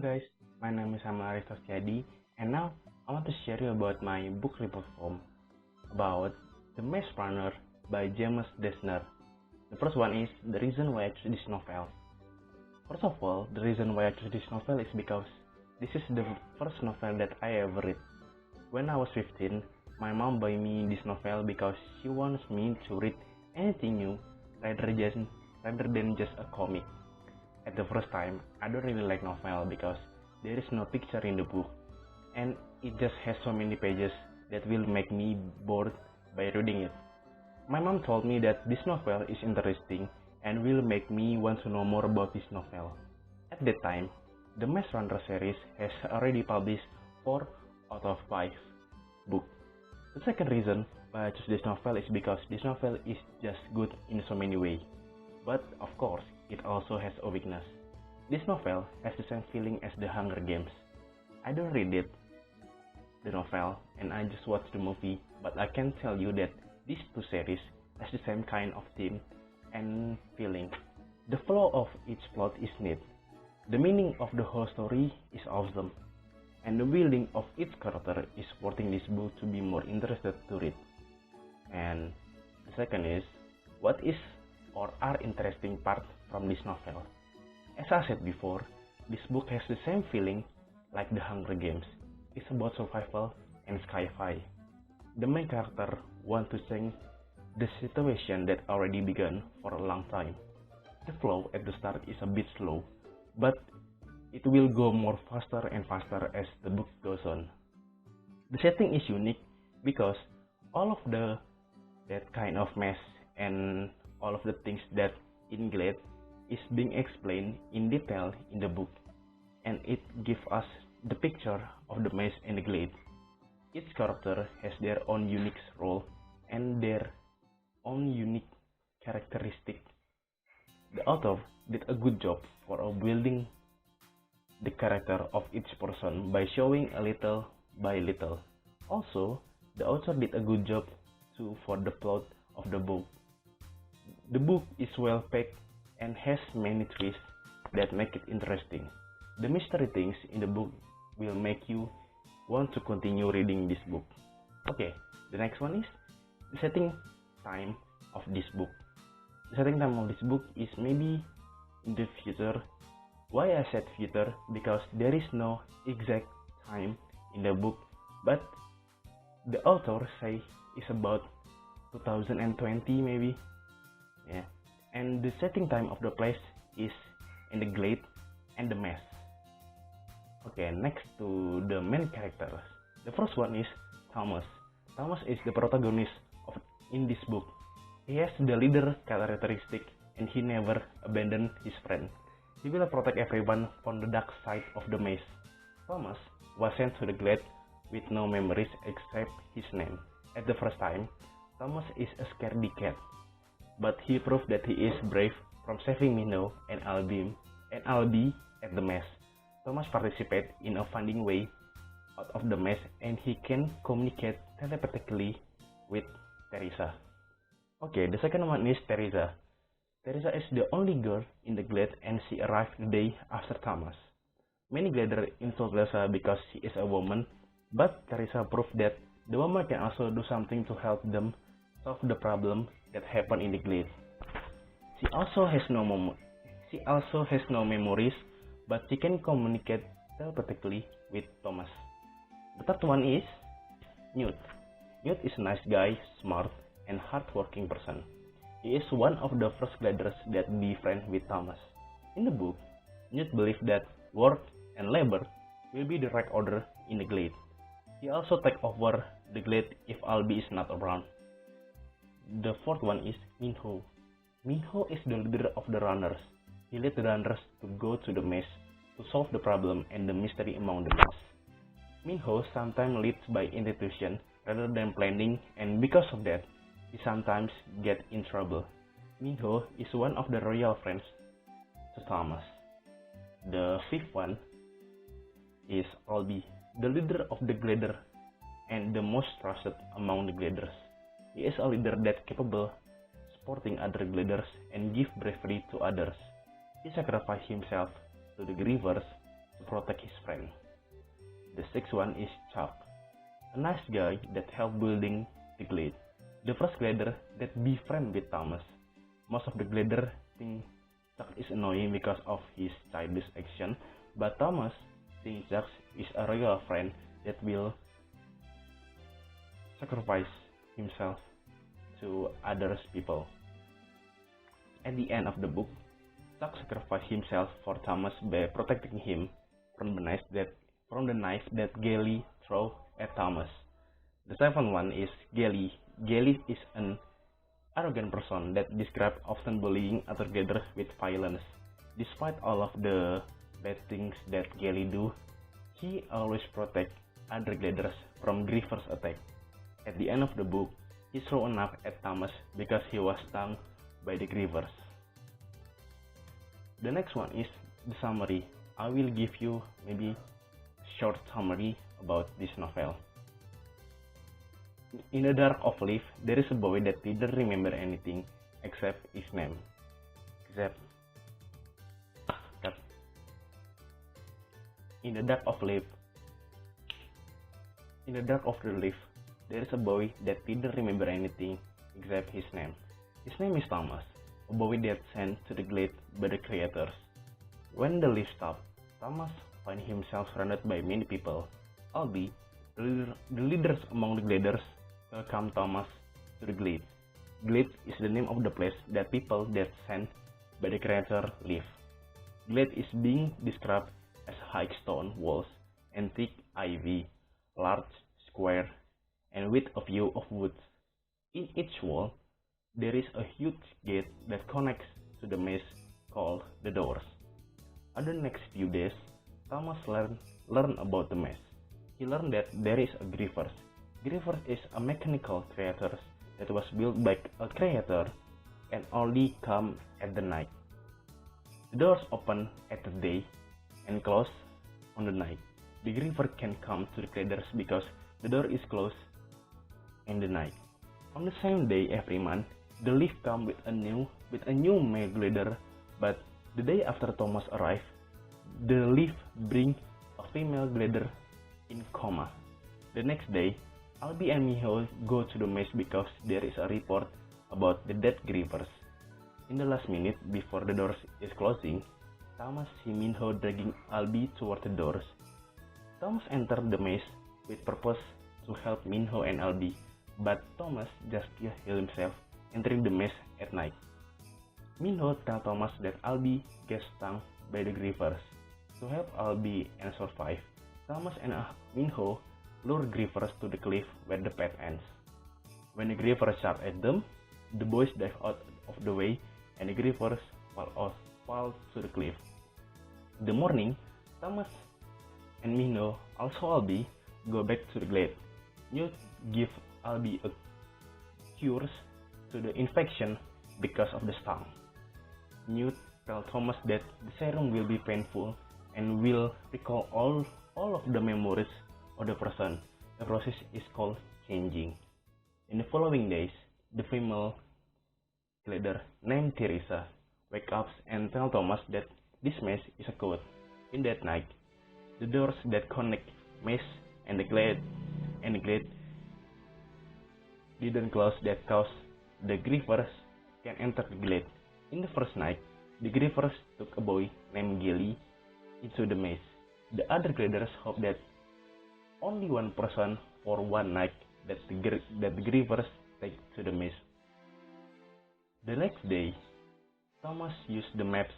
guys, my name is Amal Aristos Jadi, and now I want to share you about my book report form about The Maze Runner by James Dessner. The first one is the reason why I chose this novel. First of all, the reason why I chose this novel is because this is the first novel that I ever read. When I was 15, my mom bought me this novel because she wants me to read anything new rather than just a comic. At the first time, I don't really like novel because there is no picture in the book, and it just has so many pages that will make me bored by reading it. My mom told me that this novel is interesting and will make me want to know more about this novel. At that time, the Maze Runner series has already published 4 out of 5 books. The second reason why I chose this novel is because this novel is just good in so many ways. But of course, it also has a weakness. This novel has the same feeling as The Hunger Games. I don't read it, the novel, and I just watched the movie, but I can tell you that these two series has the same kind of theme and feeling. The flow of each plot is neat. The meaning of the whole story is awesome. And the building of each character is supporting this book to be more interested to read. And the second is, what is or are interesting parts from this novel. As I said before, this book has the same feeling like The Hunger Games. It's about survival and sci-fi. The main character wants to change the situation that already began for a long time. The flow at the start is a bit slow, but it will go more faster and faster as the book goes on. The setting is unique because all of that kind of mess and all of the things that in Glade is being explained in detail in the book, and it gives us the picture of the maze and the Glade. Each character has their own unique role and their own unique characteristic. The author did a good job for building the character of each person by showing a little by little. Also, the author did a good job too for the plot of the book. The book is well packed and has many twists that make it interesting. The mystery things in the book will make you want to continue reading this book. Okay, the next one is the setting time of this book. The setting time of this book is maybe in the future. Why I said future? Because there is no exact time in the book, but the author say it's about 2020 maybe. Yeah, and the setting time of the place is in the Glade and the Maze. Okay, next to the main characters. The first one is Thomas. Thomas is the protagonist in this book. He has the leader characteristic and he never abandoned his friend. He will protect everyone from the dark side of the maze. Thomas was sent to the Glade with no memories except his name. At the first time, Thomas is a scaredy cat, but he proved that he is brave from saving Minho and Albi at the maze. Thomas participates in a finding way out of the maze and he can communicate telepathically with Teresa. Okay, the second one is Teresa. Teresa is the only girl in the Glade and she arrived the day after Thomas. Many Gladers insult Teresa because she is a woman, but Teresa proved that the woman can also do something to help them solve the problem that happened in the Glade. She also has no memories, but she can communicate telepathically with Thomas. The third one is Newt. Newt is a nice guy, smart, and hardworking person. He is one of the first Gladers that befriend with Thomas. In the book, Newt believes that work and labor will be the right order in the Glade. He also takes over the Glade if Albi is not around. The fourth one is Minho. Minho is the leader of the runners. He leads the runners to go to the maze to solve the problem and the mystery among the maze. Minho sometimes leads by intuition rather than planning, and because of that, he sometimes gets in trouble. Minho is one of the royal friends to Thomas. The fifth one is Albi, the leader of the Glader and the most trusted among the Gladers. He is a leader that's capable supporting other Gladers and give bravery to others. He sacrificed himself to the Grievers to protect his friend. The sixth one is Chuck, a nice guy that helped building the Glade. The first Glader that befriend with Thomas. Most of the Glader think Chuck is annoying because of his childish action, but Thomas thinks Chuck is a real friend that will sacrifice himself to others people. At the end of the book, Chuck sacrificed himself for Thomas by protecting him from the knife that Gally threw at Thomas. The seventh one is Gally. Gally is an arrogant person that described often bullying other Gladers with violence. Despite all of the bad things that Gally do, he always protect other Gladers from Griever's attack. At the end of the book, he threw a knife at Thomas because he was stung by the Grievers. The next one is the summary. I will give you maybe a short summary about this novel. In the Dark of Leaf, there is a boy that didn't remember anything except his name. In the Dark of the Leaf, there is a boy that didn't remember anything except his name. His name is Thomas, a boy that sent to the Glade by the creators. When the leaf stopped, Thomas found himself surrounded by many people. Albie, the leaders among the Gladers, welcome Thomas to the Glade. Glade is the name of the place that people that sent by the creator live. Glade is being described as high stone walls and thick ivy, large, square, and with a view of woods. In each wall, there is a huge gate that connects to the maze called the Doors. On the next few days, Thomas learned about the maze. He learned that there is a Grievers. Grievers is a mechanical creature that was built by a creator and only come at the night. The doors open at the day and close on the night. The Griever can come to the Gladers because the door is closed in the night. On the same day every month, the leaf come with a new male Glader, but the day after Thomas arrived, the leaf bring a female Glader in coma. The next day, Albie and Minho go to the maze because there is a report about the dead Grievers. In the last minute before the doors is closing, Thomas sees Minho dragging Albie toward the doors. Thomas entered the maze with purpose to help Minho and Albie, but Thomas just killed himself entering the maze at night. Minho tells Thomas that Albie gets stung by the Grievers. To help Albie and survive, Thomas and Minho lure Grievers to the cliff where the path ends. When the Grievers shout at them, the boys dive out of the way and the Grievers fall to the cliff. In the morning, Thomas and Minho, also Albie, go back to the Glade. Newt give Albie a cure to the infection because of the stung. Newt tells Thomas that the serum will be painful and will recall all of the memories of the person. The process is called changing. In the following days, the female Glader named Teresa wakes up and tells Thomas that this maze is a code. In that night, the doors that connect maze and the Glade didn't close that cause the Grievers can enter the Glade. In the first night, the Grievers took a boy named Gilly into the maze. The other Gladers hope that only one person for one night that the Grievers take to the maze. The next day, Thomas used the maps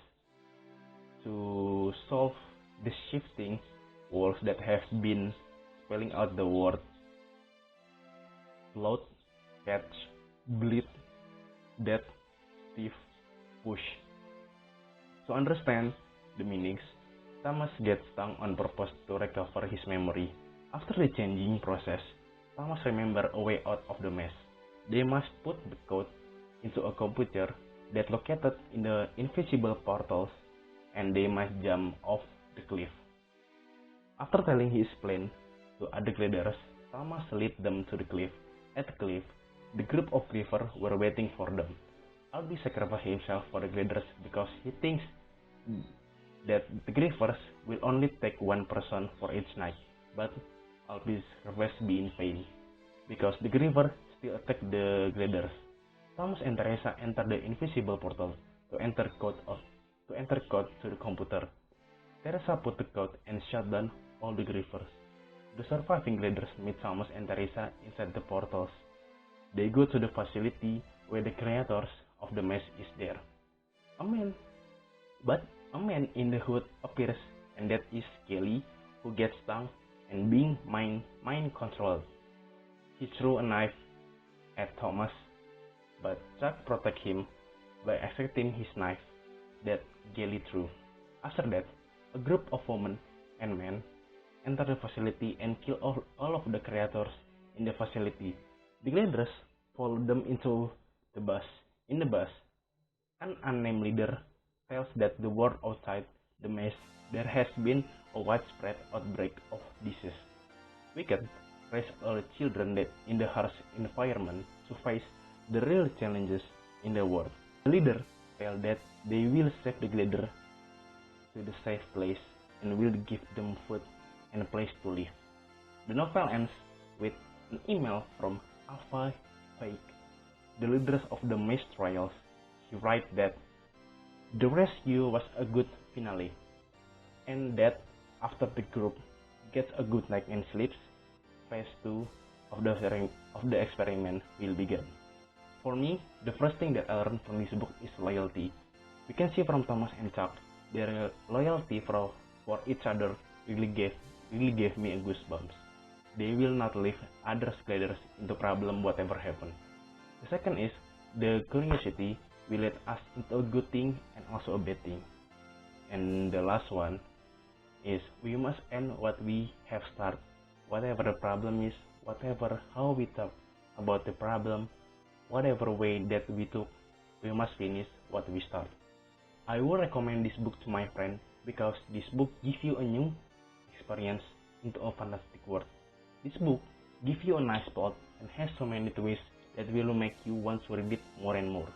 to solve the shifting walls that have been spelling out the word float, catch, bleed, death, thief, push. To understand the meanings, Thomas gets stung on purpose to recover his memory. After the changing process, Thomas remembers a way out of the maze. They must put the code into a computer that located in the invisible portals, and they must jump off the cliff. After telling his plan to other Gladers, Thomas led them to the cliff. At the cliff, the group of Grievers were waiting for them. Albie sacrificed himself for the Gladers because he thinks that the grievers will only take one person for each night, but all these requests be in vain, because the griever still attack the gliders. Thomas and Teresa enter the invisible portal to enter code to the computer. Teresa put the code and shut down all the grievers. The surviving gliders meet Thomas and Teresa inside the portals. They go to the facility where the creators of the maze is there. A man in the hood appears, and that is Kelly, who gets stung and being mind controlled. He threw a knife at Thomas, but Chuck protects him by accepting his knife that Kelly threw. After that, a group of women and men enter the facility and kill all of the creators in the facility. The gliders follow them into the bus. In the bus, an unnamed leader tells that the world outside the maze there has been a widespread outbreak of disease. Wicked raise all children that in the harsh environment to face the real challenges in the world. The leader tells that they will save the glider to the safe place and will give them food and a place to live. The novel ends with an email from Alpha Fake, the leaders of the maze trials. He writes that the rescue was a good finale, and that after the group gets a good night and sleeps, phase 2 of the experiment will begin. For me, the first thing that I learned from this book is loyalty. We can see from Thomas and Chuck, their loyalty for each other really gave me a goosebumps. They will not leave other gliders into problem whatever happen. The second is the curiosity will lead us into a good thing and also a bad thing. And the last one is we must end what we have started. Whatever the problem is, how we talk about the problem, whatever way that we took, we must finish what we start. I would recommend this book to my friend because this book gives you a new experience into a fantastic world. This book gives you a nice plot and has so many twists that will make you want to read it more and more.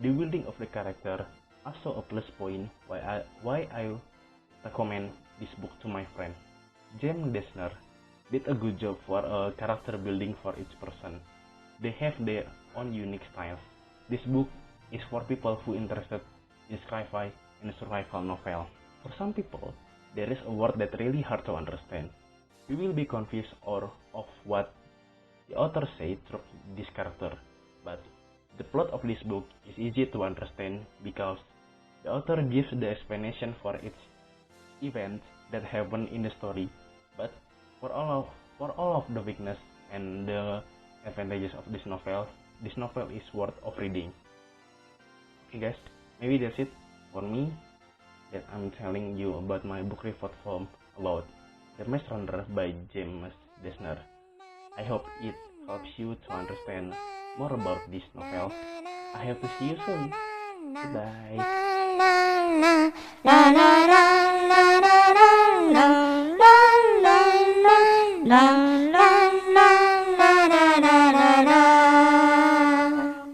The building of the character also a plus point why I recommend this book to my friend. James Dessner did a good job for a character building for each person. They have their own unique styles. This book is for people who interested in sci-fi and survival novel. For some people, there is a word that really hard to understand. You will be confused of what the author said through this character, but the plot of this book is easy to understand because the author gives the explanation for each event that happened in the story, but for all of the weakness and the advantages of this novel is worth of reading. Okay guys, maybe that's it for me that I'm telling you about my book report form about The Maze Runner by James Dessner. I hope it helps you to understand more about this novel. I hope to see you soon. Goodbye.